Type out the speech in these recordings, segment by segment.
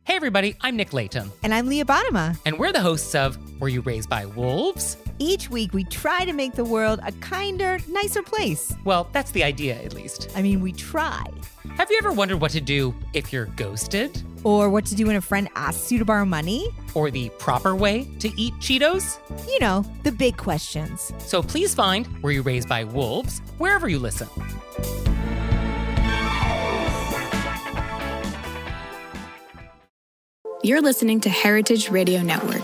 Hey everybody, I'm Nick Latham. And I'm Leah Bottima. And we're the hosts of Were You Raised by Wolves? Each week we try to make the world a kinder, nicer place. Well, that's the idea, at least. I mean, we try. Have you ever wondered what to do if you're ghosted? Or what to do when a friend asks you to borrow money? Or the proper way to eat Cheetos? You know, the big questions. So please find Were You Raised by Wolves wherever you listen. You're listening to Heritage Radio Network.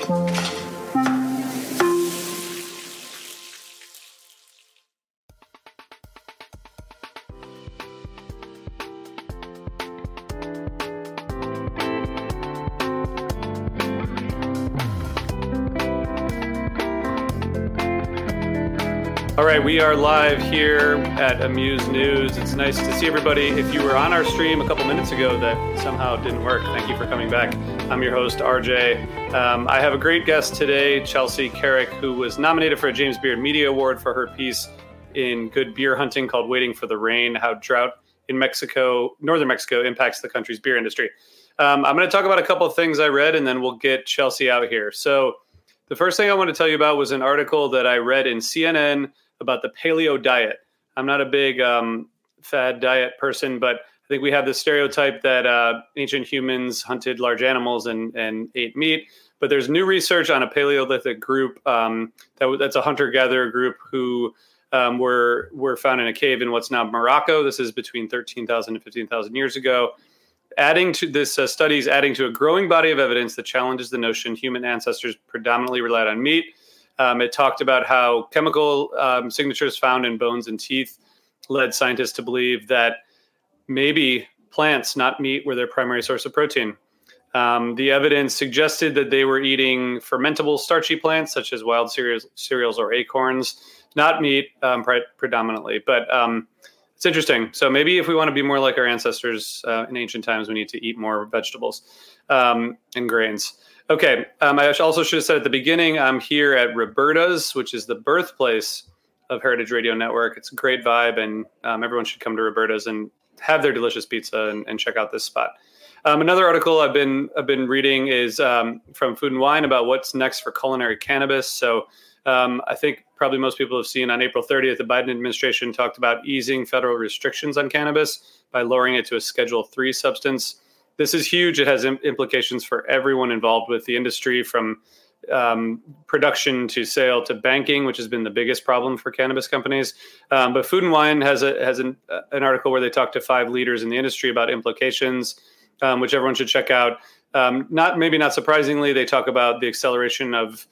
All right, we are live here at Amuse News. It's nice to see everybody. If you were on our stream a couple minutes ago that somehow didn't work, thank you for coming back. I'm your host, RJ. I have a great guest today, Chelsea Carrick, who was nominated for a James Beard Media Award for her piece in Good Beer Hunting called Waiting for the Rain, How Drought in Mexico, Northern Mexico impacts the country's beer industry. I'm going to talk about a couple of things I read, and then we'll get Chelsea out here. So the first thing I want to tell you about was an article that I read in CNN about the paleo diet. I'm not a big fad diet person, but I think we have this stereotype that ancient humans hunted large animals and ate meat. But there's new research on a Paleolithic group that's a hunter-gatherer group who were found in a cave in what's now Morocco. This is between 13,000 and 15,000 years ago. Adding to this studies adding to a growing body of evidence that challenges the notion human ancestors predominantly relied on meat. It talked about how chemical signatures found in bones and teeth led scientists to believe that maybe plants, not meat, were their primary source of protein. The evidence suggested that they were eating fermentable starchy plants, such as wild cereals or acorns, not meat predominantly. But it's interesting. So maybe if we want to be more like our ancestors in ancient times, we need to eat more vegetables and grains. Okay, I also should have said at the beginning, I'm here at Roberta's, which is the birthplace of Heritage Radio Network. It's a great vibe, and everyone should come to Roberta's and have their delicious pizza and check out this spot. Another article I've been reading is from Food and Wine about what's next for culinary cannabis. So I think probably most people have seen on April 30th, the Biden administration talked about easing federal restrictions on cannabis by lowering it to a Schedule III substance. This is huge. It has implications for everyone involved with the industry, from production to sale to banking, which has been the biggest problem for cannabis companies. But Food and Wine has an article where they talk to 5 leaders in the industry about implications, which everyone should check out. Not surprisingly, they talk about the acceleration of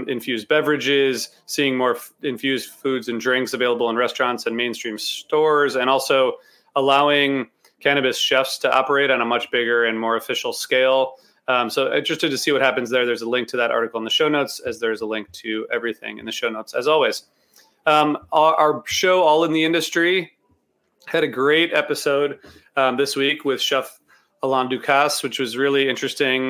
infused beverages, seeing more infused foods and drinks available in restaurants and mainstream stores, and also allowing cannabis chefs to operate on a much bigger and more official scale. So interested to see what happens there. There's a link to that article in the show notes, as there's a link to everything in the show notes, as always. Our show, All in the Industry, had a great episode this week with Chef Alain Ducasse, which was really interesting.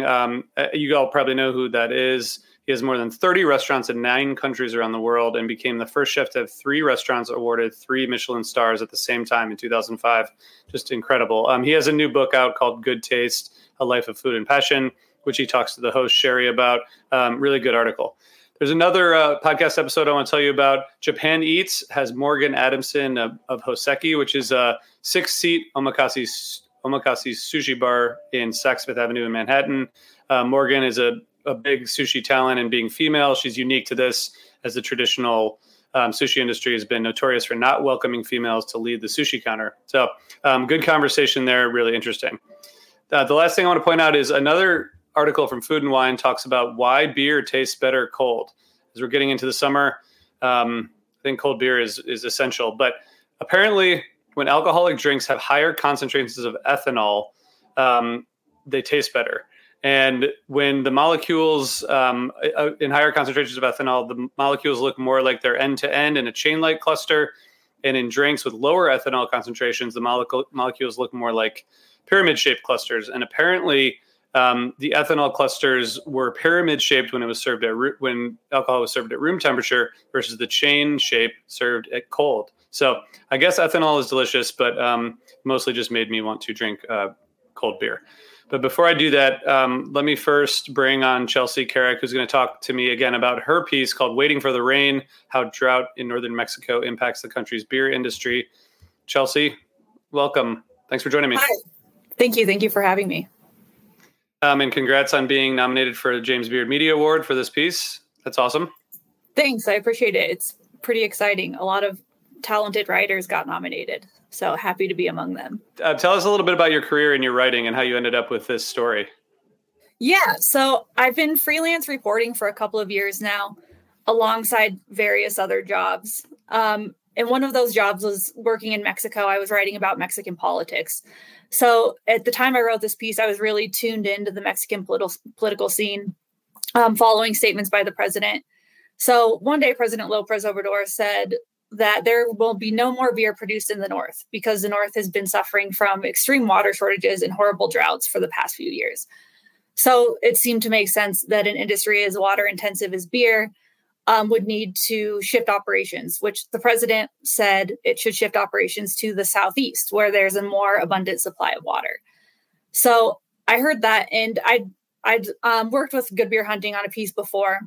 You all probably know who that is. He has more than 30 restaurants in 9 countries around the world and became the first chef to have 3 restaurants awarded 3 Michelin stars at the same time in 2005. Just incredible. He has a new book out called Good Taste, A Life of Food and Passion, which he talks to the host, Sherry, about. Really good article. There's another podcast episode I want to tell you about. Japan Eats has Morgan Adamson of Hoseki, which is a 6-seat omakase sushi bar in Saks Fifth Avenue in Manhattan. Morgan is a big sushi talent, and being female, she's unique to this, as the traditional sushi industry has been notorious for not welcoming females to lead the sushi counter. So good conversation there, really interesting. The last thing I want to point out is another article from Food and Wine talks about why beer tastes better cold. As we're getting into the summer, I think cold beer is essential. But apparently, when alcoholic drinks have higher concentrations of ethanol, they taste better. And when the molecules in higher concentrations of ethanol, the molecules look more like they're end-to-end in a chain-like cluster. And in drinks with lower ethanol concentrations, the molecules look more like pyramid-shaped clusters. And apparently, the ethanol clusters were pyramid-shaped when when alcohol was served at room temperature versus the chain shape served at cold. So I guess ethanol is delicious, but mostly just made me want to drink cold beer. But before I do that, let me first bring on Chelsea Carrick, who's going to talk to me again about her piece called Waiting for the Rain, How Drought in Northern Mexico Impacts the Country's Beer Industry. Chelsea, welcome. Thanks for joining me. Hi. Thank you. Thank you for having me. And congrats on being nominated for the James Beard Media Award for this piece. That's awesome. Thanks. I appreciate it. It's pretty exciting. A lot of talented writers got nominated, so happy to be among them. Tell us a little bit about your career and your writing and how you ended up with this story. Yeah, so I've been freelance reporting for a couple of years now, alongside various other jobs. And one of those jobs was working in Mexico. I was writing about Mexican politics. So at the time I wrote this piece, I was really tuned into the Mexican political scene, following statements by the president. So one day, President López Obrador said that there will be no more beer produced in the North because the North has been suffering from extreme water shortages and horrible droughts for the past few years. So it seemed to make sense that an industry as water intensive as beer would need to shift operations, which the president said it should shift operations to the Southeast, where there's a more abundant supply of water. So I heard that, and I'd worked with Good Beer Hunting on a piece before,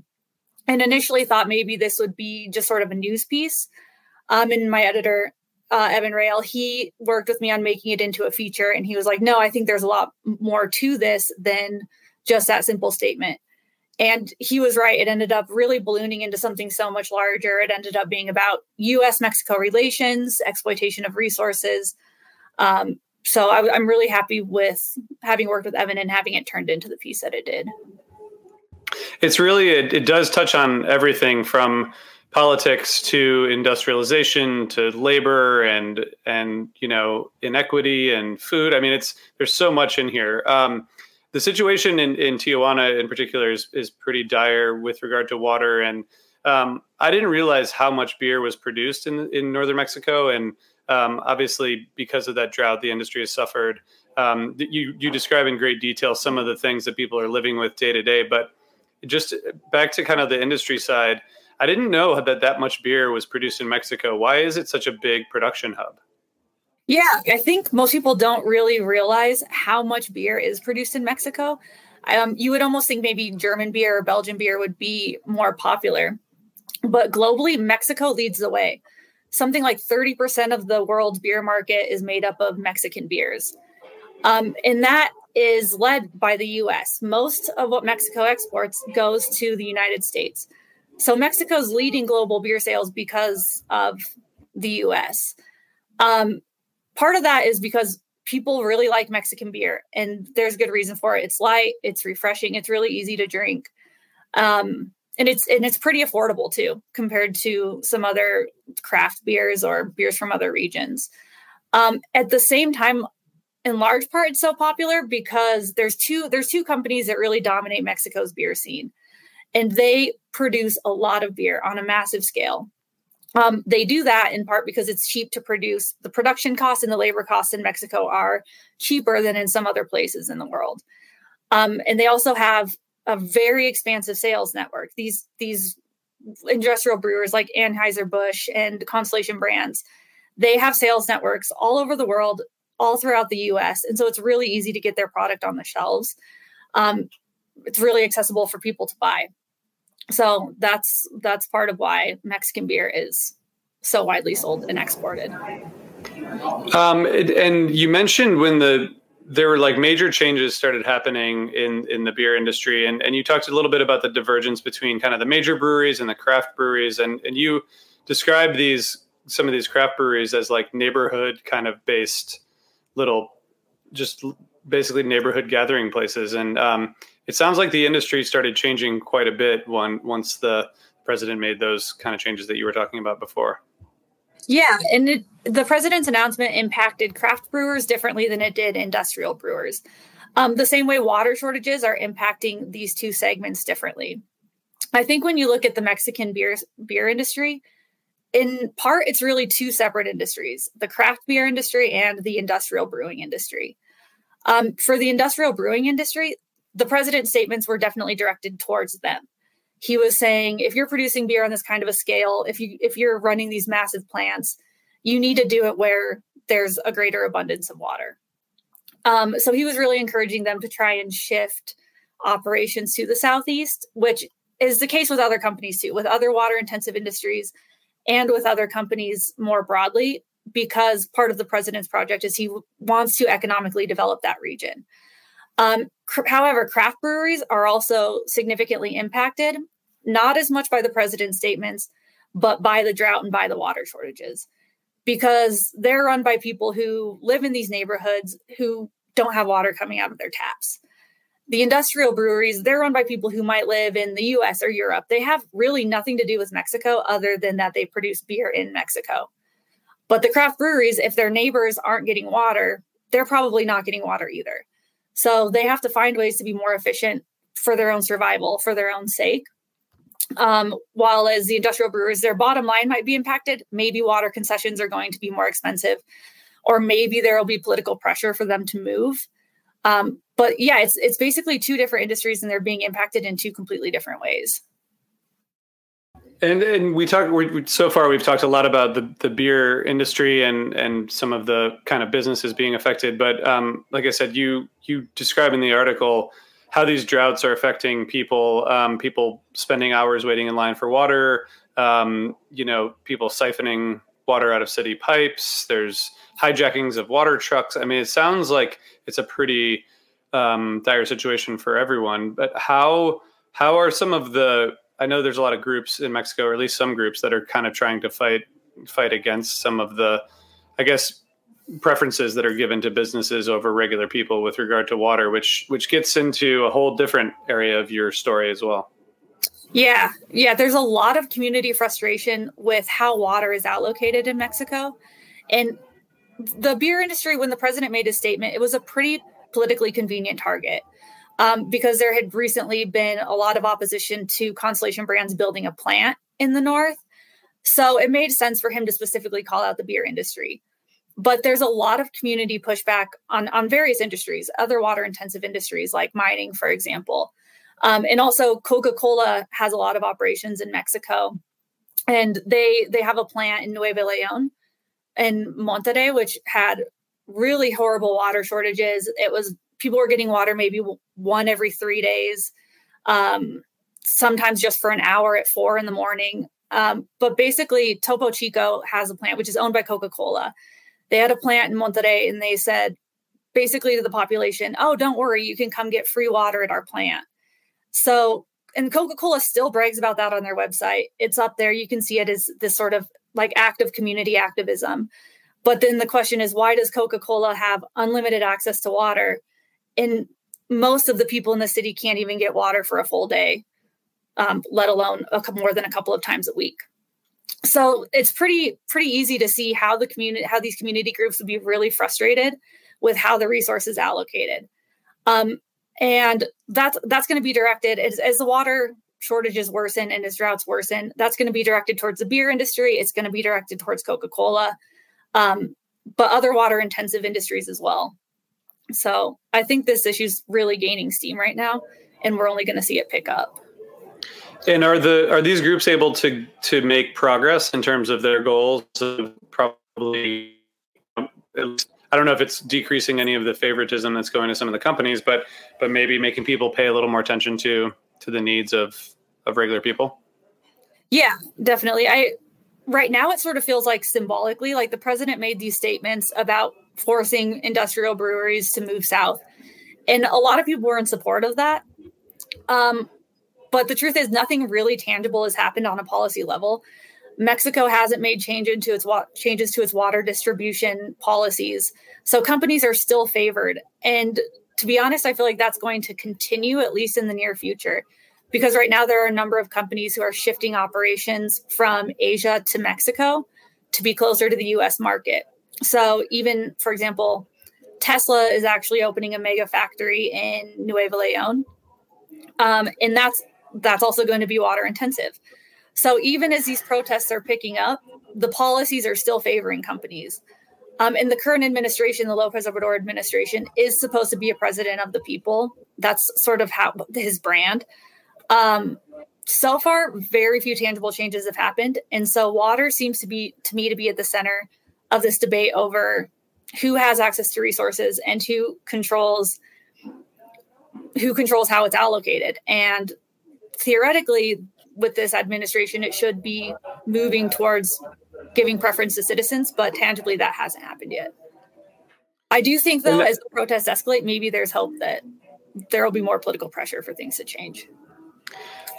and initially thought maybe this would be just sort of a news piece. And my editor, Evan Rail, he worked with me on making it into a feature, and he was like, no, I think there's a lot more to this than just that simple statement. And he was right. It ended up really ballooning into something so much larger. It ended up being about U.S.-Mexico relations, exploitation of resources. So I'm really happy with having worked with Evan and having it turned into the piece that it did. It's really, it does touch on everything from politics to industrialization to labor and inequity and food. I mean, there's so much in here. The situation in Tijuana in particular is pretty dire with regard to water. And I didn't realize how much beer was produced in northern Mexico. And obviously, because of that drought, the industry has suffered. You describe in great detail some of the things that people are living with day to day. But just back to kind of the industry side, I didn't know that much beer was produced in Mexico. Why is it such a big production hub? Yeah, I think most people don't really realize how much beer is produced in Mexico. You would almost think maybe German beer or Belgian beer would be more popular. But globally, Mexico leads the way. Something like 30% of the world's beer market is made up of Mexican beers. And that is led by the U.S. Most of what Mexico exports goes to the United States. So Mexico's leading global beer sales because of the U.S. Part of that is because people really like Mexican beer, and there's good reason for it. It's light, it's refreshing, it's really easy to drink. And it's pretty affordable too, compared to some other craft beers or beers from other regions. At the same time, in large part, it's so popular because there's two companies that really dominate Mexico's beer scene, and they produce a lot of beer on a massive scale. They do that in part because it's cheap to produce. The production costs and the labor costs in Mexico are cheaper than in some other places in the world. And they also have a very expansive sales network. These industrial brewers like Anheuser-Busch and Constellation Brands, they have sales networks all over the world, all throughout the U.S. And so it's really easy to get their product on the shelves. It's really accessible for people to buy. So that's part of why Mexican beer is so widely sold and exported. And you mentioned when there were like major changes started happening in the beer industry, and you talked a little bit about the divergence between kind of the major breweries and the craft breweries, and you described some of these craft breweries as like neighborhood kind of based little, just basically neighborhood gathering places. And it sounds like the industry started changing quite a bit once the president made those kind of changes that you were talking about before. Yeah, and the president's announcement impacted craft brewers differently than it did industrial brewers. The same way water shortages are impacting these two segments differently. I think when you look at the Mexican beer industry, in part, it's really two separate industries, the craft beer industry and the industrial brewing industry. For the industrial brewing industry, the president's statements were definitely directed towards them. He was saying, if you're producing beer on this kind of a scale, if you're running these massive plants, you need to do it where there's a greater abundance of water. So he was really encouraging them to try and shift operations to the Southeast, which is the case with other companies too, with other water-intensive industries and with other companies more broadly, because part of the president's project is he wants to economically develop that region. However, craft breweries are also significantly impacted, not as much by the president's statements, but by the drought and by the water shortages, because they're run by people who live in these neighborhoods who don't have water coming out of their taps. The industrial breweries, they're run by people who might live in the US or Europe. They have really nothing to do with Mexico other than that they produce beer in Mexico. But the craft breweries, if their neighbors aren't getting water, they're probably not getting water either. So they have to find ways to be more efficient for their own survival, for their own sake. While as the industrial brewers, their bottom line might be impacted. Maybe water concessions are going to be more expensive, or maybe there will be political pressure for them to move. But yeah, it's basically two different industries, and they're being impacted in two completely different ways. And we've talked a lot about the beer industry and some of the kind of businesses being affected. But like I said, you describe in the article how these droughts are affecting people, people spending hours waiting in line for water, people siphoning water out of city pipes. There's hijackings of water trucks. I mean, it sounds like it's a pretty dire situation for everyone. But how are some of the, I know there's a lot of groups in Mexico, or at least some groups that are kind of trying to fight against some of the, I guess, preferences that are given to businesses over regular people with regard to water, which gets into a whole different area of your story as well. Yeah. There's a lot of community frustration with how water is allocated in Mexico. And the beer industry, when the president made his statement, it was a pretty politically convenient target because there had recently been a lot of opposition to Constellation Brands building a plant in the north. So it made sense for him to specifically call out the beer industry. But there's a lot of community pushback on various industries, other water-intensive industries like mining, for example. And also Coca-Cola has a lot of operations in Mexico. And they have a plant in Nuevo León and Monterrey, which had really horrible water shortages. People were getting water maybe one every 3 days, sometimes just for an hour at 4 a.m. But basically, Topo Chico has a plant, which is owned by Coca-Cola. They had a plant in Monterrey, and they said basically to the population, oh, don't worry, you can come get free water at our plant. So, and Coca-Cola still brags about that on their website. It's up there. You can see it as this sort of like active community activism. But then the question is, why does Coca-Cola have unlimited access to water? And most of the people in the city can't even get water for a full day, let alone more than a couple of times a week. So it's pretty easy to see how these community groups would be really frustrated with how the resource is allocated. And that's going to be directed as the water shortages worsen and as droughts worsen, that's going to be directed towards the beer industry. It's going to be directed towards Coca-Cola, but other water intensive industries as well. So I think this issue is really gaining steam right now, and we're only going to see it pick up. And are these groups able to make progress in terms of their goals of probably, I don't know if it's decreasing any of the favoritism that's going to some of the companies, but maybe making people pay a little more attention to the needs of regular people? Yeah, definitely. Right now it sort of feels like symbolically, like the president made these statements about forcing industrial breweries to move south. And a lot of people were in support of that. But the truth is nothing really tangible has happened on a policy level. Mexico hasn't made changes to its water distribution policies. So companies are still favored. And to be honest, I feel like that's going to continue, at least in the near future, because right now there are a number of companies who are shifting operations from Asia to Mexico to be closer to the US market. So even, for example, Tesla is actually opening a mega factory in Nuevo León. And that's also going to be water intensive. So even as these protests are picking up, the policies are still favoring companies. And the current administration, the López Obrador administration, is supposed to be a president of the people. That's sort of his brand. So far, very few tangible changes have happened. And so water seems to me to be at the center of this debate over who has access to resources and who controls how it's allocated. And theoretically, with this administration, it should be moving towards giving preference to citizens, but tangibly that hasn't happened yet. I do think, though, as the protests escalate, maybe there's hope that there will be more political pressure for things to change.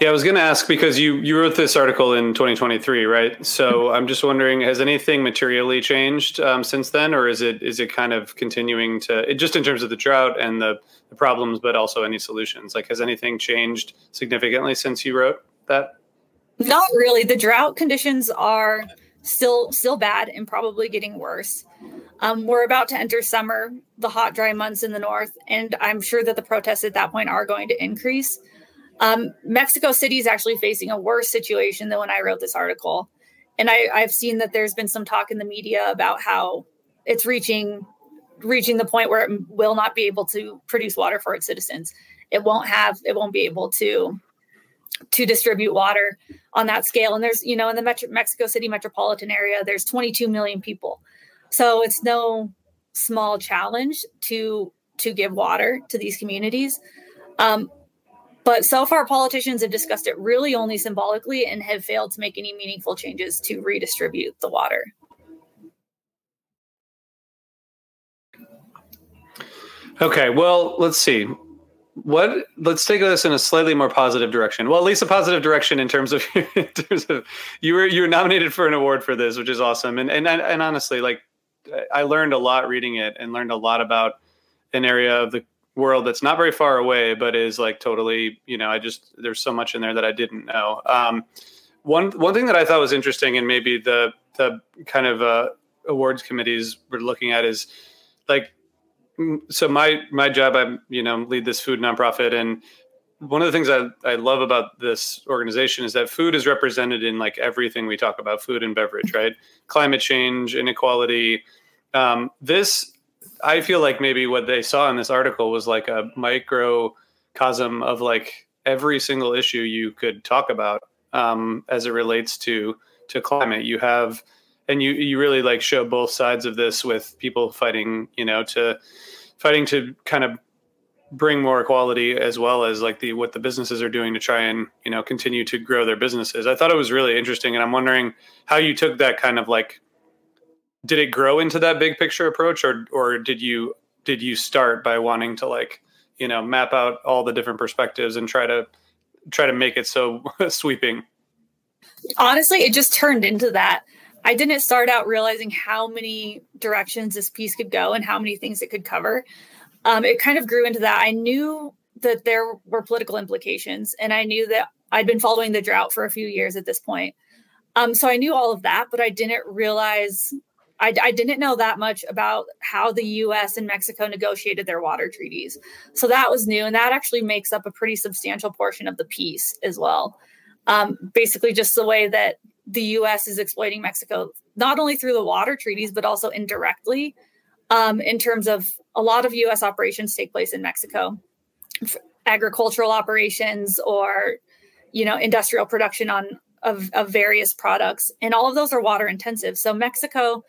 Yeah, I was going to ask, because you wrote this article in 2023, right? So I'm just wondering, has anything materially changed since then, or is it kind of continuing to, just in terms of the drought and the problems, but also any solutions? Like, has anything changed significantly since you wrote that? Not really. The drought conditions are still bad and probably getting worse. We're about to enter summer, the hot, dry months in the north, and I'm sure that the protests at that point are going to increase. Mexico City is actually facing a worse situation than when I wrote this article. And I've seen that there's been some talk in the media about how it's reaching the point where it will not be able to produce water for its citizens. It won't be able to distribute water on that scale. And there's, in the Mexico City metropolitan area, there's 22 million people. So it's no small challenge to give water to these communities. But so far, politicians have discussed it really only symbolically and have failed to make any meaningful changes to redistribute the water. Okay, well, let's see. Let's take this in a slightly more positive direction. Well, at least a positive direction in terms of you were nominated for an award for this, which is awesome. And honestly, like, I learned a lot reading it, and learned a lot about an area of the world that's not very far away, but is like totally, there's so much in there that I didn't know. One thing that I thought was interesting, and maybe the kind of awards committees were looking at, is like, so my job, I lead this food nonprofit, and one of the things I love about this organization is that food is represented in like everything we talk about, food and beverage, right? Climate change, inequality. I feel like maybe what they saw in this article was like a microcosm of like every single issue you could talk about as it relates to climate. You have, and you really like show both sides of this, with people fighting to kind of bring more equality, as well as like what the businesses are doing to try and continue to grow their businesses. I thought it was really interesting, and I'm wondering how you took that kind of like. Did it grow into that big picture approach, or did you start by wanting to like, map out all the different perspectives and try to make it so sweeping? Honestly, it just turned into that. I didn't start out realizing how many directions this piece could go and how many things it could cover. It kind of grew into that. I knew that there were political implications, and I knew that I'd been following the drought for a few years at this point. So I knew all of that, but I didn't realize. I didn't know that much about how the U.S. and Mexico negotiated their water treaties. So that was new. And that actually makes up a pretty substantial portion of the piece as well. Basically, just the way that the U.S. is exploiting Mexico, not only through the water treaties, but also indirectly, in terms of a lot of U.S. operations take place in Mexico, agricultural operations or, industrial production of various products. And all of those are water intensive. So Mexico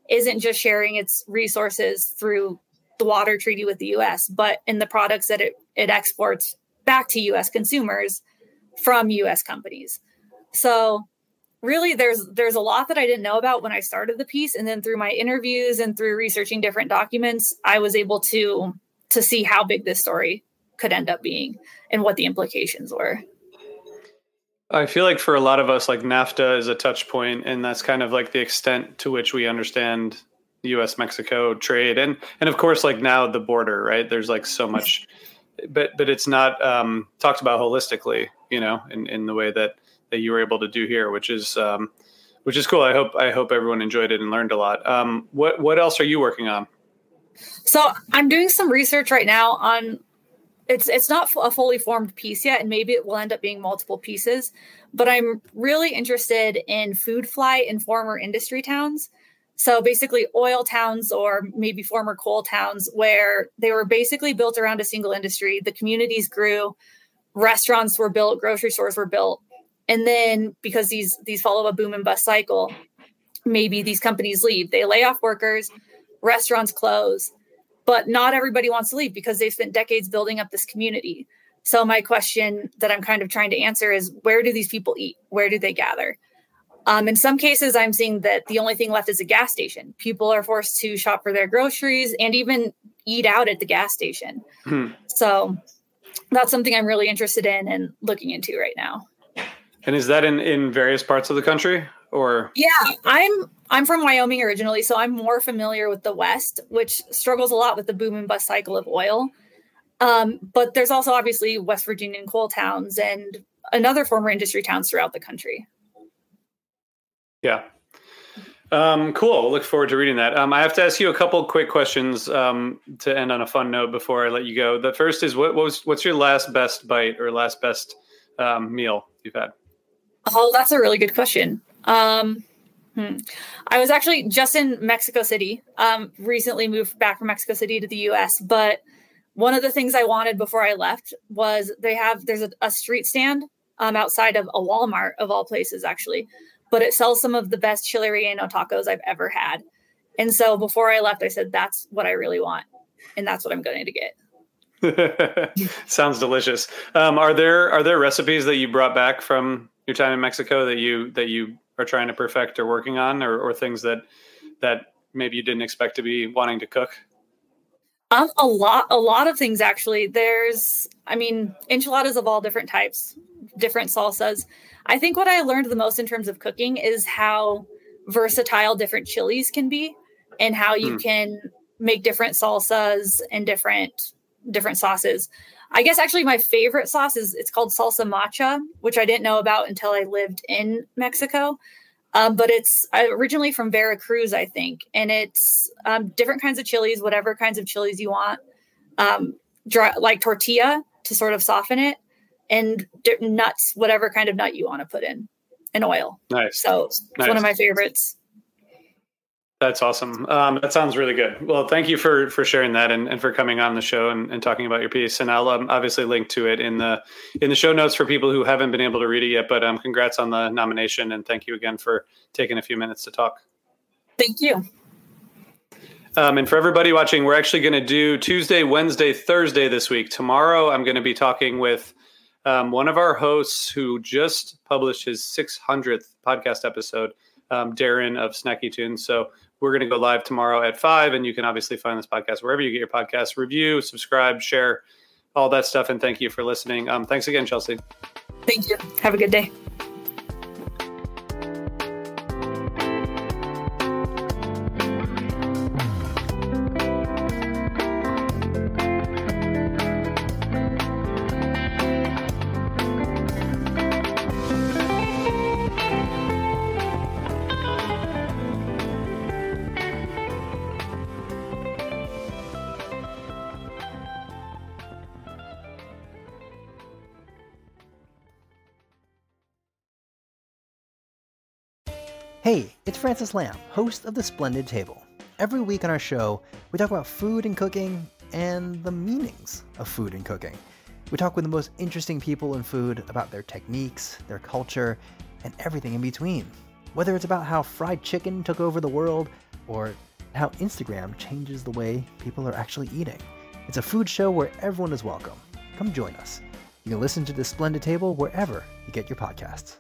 isn't just sharing its resources through the water treaty with the U.S., but in the products that it exports back to U.S. consumers from U.S. companies. So really, there's a lot that I didn't know about when I started the piece. And then through my interviews and through researching different documents, I was able to see how big this story could end up being and what the implications were. I feel like for a lot of us, like NAFTA is a touch point, and that's kind of like the extent to which we understand U.S.-Mexico trade. And of course, like now the border, right? There's like so much, but it's not talked about holistically, in the way that you were able to do here, which is cool. I hope everyone enjoyed it and learned a lot. What else are you working on? So I'm doing some research right now on. It's not a fully formed piece yet, and maybe it will end up being multiple pieces, but I'm really interested in food flight in former industry towns. So basically oil towns or maybe former coal towns where they were basically built around a single industry. The communities grew, restaurants were built, grocery stores were built. And then because these follow a boom and bust cycle, maybe these companies leave. They lay off workers, restaurants close, but not everybody wants to leave because they've spent decades building up this community. So my question that I'm kind of trying to answer is, where do these people eat? Where do they gather? In some cases, I'm seeing that the only thing left is a gas station. People are forced to shop for their groceries and even eat out at the gas station. So that's something I'm really interested in and looking into right now. And is that in various parts of the country, or? Yeah, I'm from Wyoming originally, so I'm more familiar with the West, which struggles a lot with the boom and bust cycle of oil. But there's also obviously West Virginian coal towns and another former industry towns throughout the country. Yeah. Cool. Look forward to reading that. I have to ask you a couple quick questions to end on a fun note before I let you go. The first is, what's your last best bite or last best meal you've had? Oh, that's a really good question. I was actually just in Mexico City, recently moved back from Mexico City to the US, but one of the things I wanted before I left was there's a street stand outside of a Walmart, of all places, actually, but it sells some of the best chile relleno tacos I've ever had. And so before I left, I said, that's what I really want. And that's what I'm going to get. Sounds delicious. Are there recipes that you brought back from your time in Mexico that you are trying to perfect or working on, or things that maybe you didn't expect to be wanting to cook? A lot of things, actually. There's enchiladas of all different types, different salsas. I think what I learned the most in terms of cooking is how versatile different chilies can be, and how you can make different salsas and different sauces. I guess actually my favorite sauce it's called salsa macha, which I didn't know about until I lived in Mexico. But it's originally from Veracruz, I think. And it's different kinds of chilies, whatever kinds of chilies you want, dry, like tortilla to sort of soften it, and nuts, whatever kind of nut you want to put in, and oil. Nice. So it's one of my favorites. That's awesome. That sounds really good. Well, thank you for sharing that and for coming on the show and talking about your piece. And I'll obviously link to it in the show notes for people who haven't been able to read it yet. But congrats on the nomination, and thank you again for taking a few minutes to talk. Thank you. And for everybody watching, we're actually going to do Tuesday, Wednesday, Thursday this week. Tomorrow, I'm going to be talking with one of our hosts who just published his 600th podcast episode, Darren of Snacky Tunes. So we're going to go live tomorrow at 5, and you can obviously find this podcast wherever you get your podcasts. Review, subscribe, share, all that stuff. And thank you for listening. Thanks again, Chelsea. Thank you. Have a good day. Hey, it's Francis Lamb, host of The Splendid Table. Every week on our show, we talk about food and cooking and the meanings of food and cooking. We talk with the most interesting people in food about their techniques, their culture, and everything in between. Whether it's about how fried chicken took over the world or how Instagram changes the way people are actually eating. It's a food show where everyone is welcome. Come join us. You can listen to The Splendid Table wherever you get your podcasts.